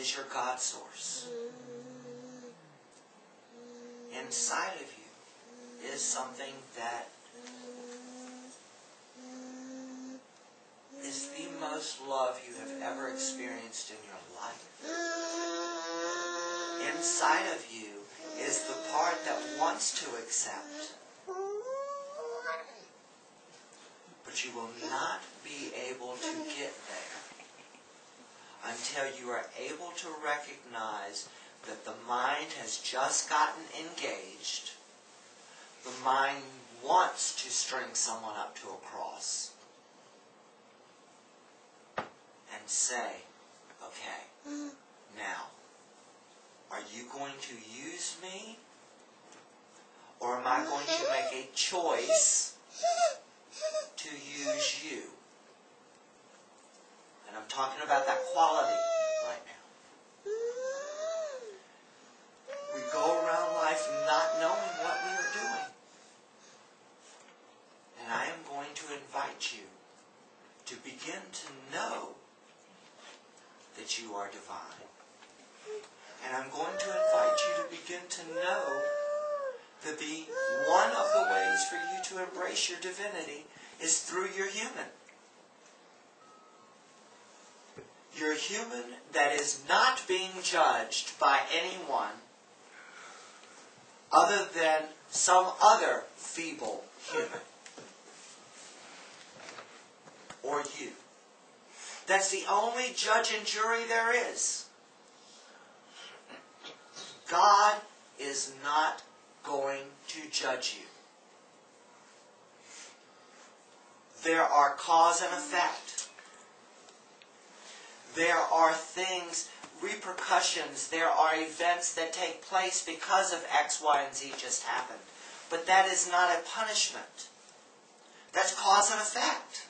is your God source. Inside of you is something that is the most love you have ever experienced in your life. Inside of you is the part that wants to accept, but you will not be able to get there until you are able to recognize that the mind has just gotten engaged. The mind wants to string someone up to a cross and say, okay, now, are you going to use me? Or am I going to make a choice to use you? And I'm talking about that quality right now. We go around life not knowing what we are doing. And I am going to invite you to begin to know that you are divine. And I'm going to invite you to begin to know that one of the ways for you to embrace your divinity is through your human. Your human that is not being judged by anyone other than some other feeble human. Or you. That's the only judge and jury there is. God is not going to judge you. There are cause and effect. There are things, repercussions, there are events that take place because of X, Y, and Z just happened. But that is not a punishment. That's cause and effect.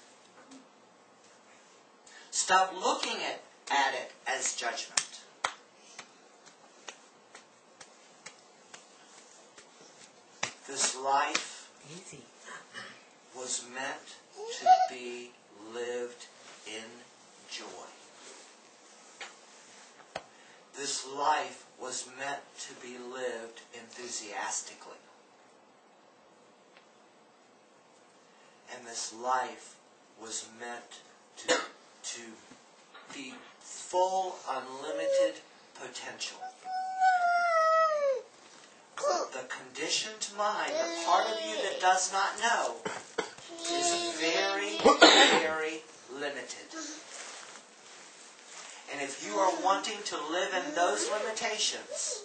Stop looking at it as judgment. This life was meant to be lived in joy. This life was meant to be lived enthusiastically. And this life was meant to be full, unlimited potential. The conditioned mind, the part of you that does not know, is very, very limited. And if you are wanting to live in those limitations,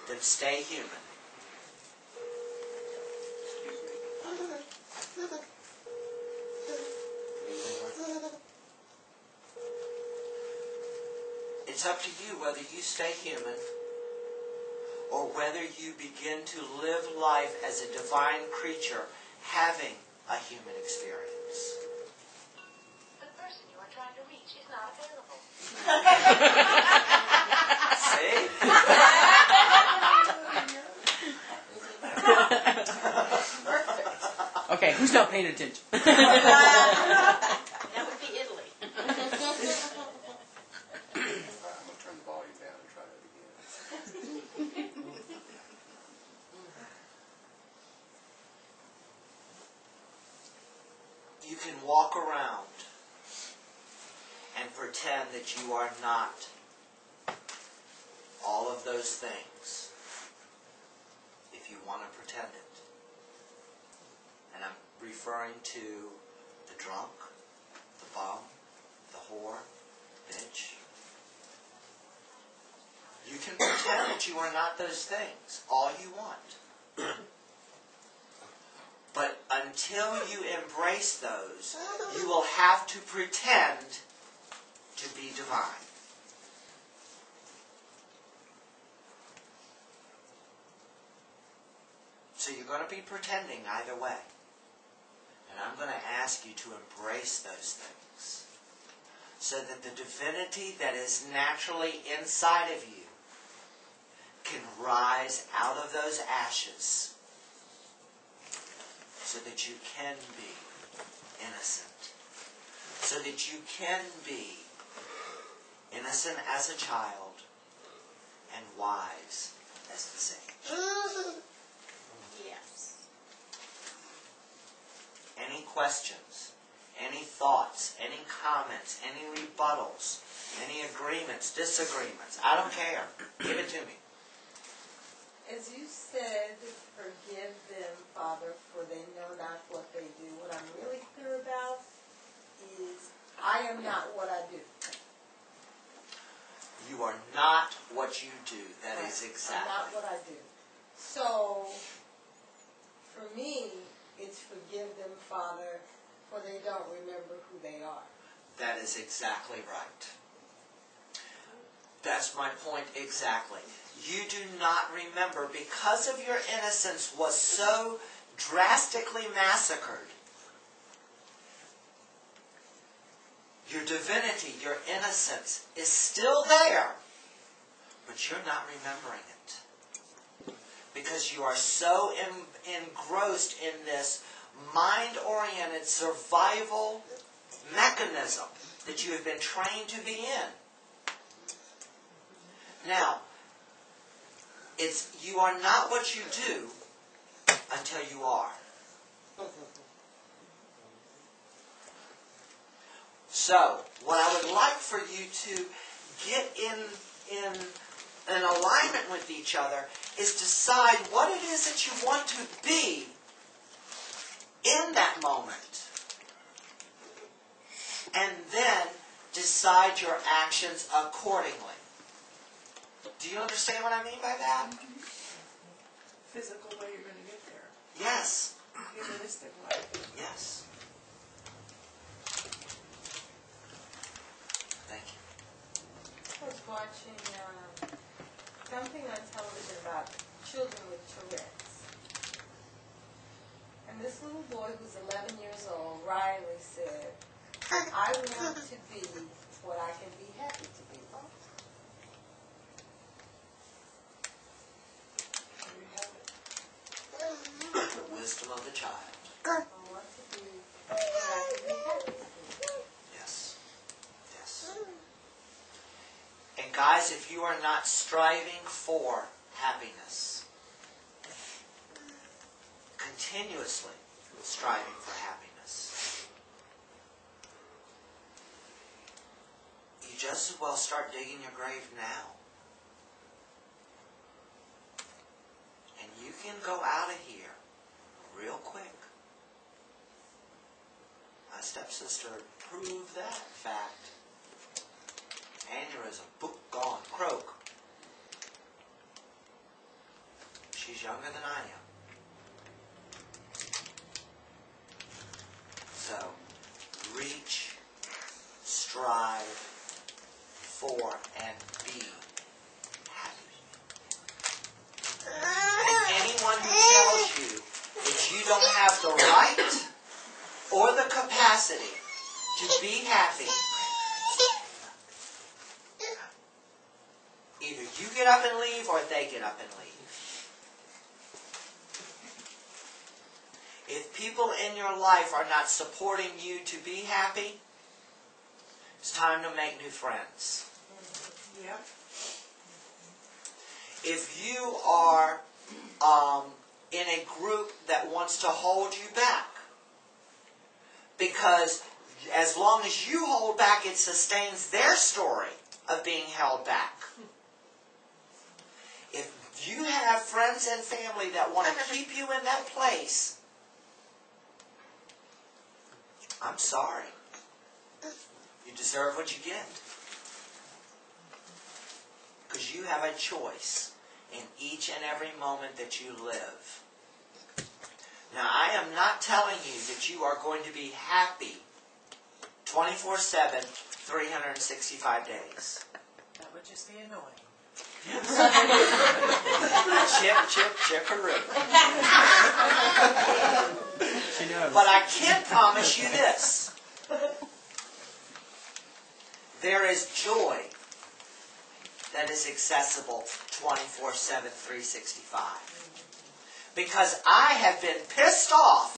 then stay human. It's up to you whether you stay human or whether you begin to live life as a divine creature having a human experience. The person you are trying to reach is not available. See? Okay, who's not paying attention? That would be Italy. Turn the volume down and try that again. You can walk around and pretend that you are not all of those things if you want to pretend it. And I'm referring to the drunk, the bum, the whore, bitch. You can pretend that you are not those things all you want. But until you embrace those, you will have to pretend to be divine. So you're going to be pretending either way. And I'm going to ask you to embrace those things so that the divinity that is naturally inside of you can rise out of those ashes so that you can be innocent, so that you can be innocent as a child, and wise as the sage. Yes. Any questions? Any thoughts? Any comments? Any rebuttals? Any agreements? Disagreements? I don't care. Give it to me. As you said, forgive them, Father, for they know not what they do. What I'm really clear about is I am not what I do. You are not what you do. That is exactly. I'm not what I do. So, for me, it's forgive them, Father, for they don't remember who they are. That is exactly right. That's my point exactly. You do not remember because of your innocence was so drastically massacred. Your divinity, your innocence is still there, but you're not remembering it. Because you are so engrossed in this mind-oriented survival mechanism that you have been trained to be in. Now, you are not what you do until you are. So, what I would like for you to get in an alignment with each other is decide what it is that you want to be in that moment. And then decide your actions accordingly. Do you understand what I mean by that? Physical way you're going to get there. Yes. Humanistic way. Yes. Thank you. I was watching something on television about children with Tourette's. And this little boy who's 11 years old, Riley, said, I want to be what I can be happy to be. The wisdom of the child. I want to be what I can be happy to be. Yes. Yes. And guys, if you are not striving for happiness, continuously striving for happiness, you just as well start digging your grave now. And you can go out of here real quick. My stepsister proved that fact. Aneurysm, book gone, croak. She's younger than I am. So, reach, strive for, and be happy. And anyone who tells you that you don't have the right or the capacity to be happy, either you get up and leave or they get up and leave. If people in your life are not supporting you to be happy, it's time to make new friends. Yep. If you are in a group that wants to hold you back, because as long as you hold back, it sustains their story of being held back. If you have friends and family that want to keep you in that place, I'm sorry. You deserve what you get. Because you have a choice in each and every moment that you live. Now, I am not telling you that you are going to be happy 24/7, 365 days. That would just be annoying. Chip, chip, chipperoo. She knows. But I can promise you this. There is joy that is accessible 24/7, 365. Because I have been pissed off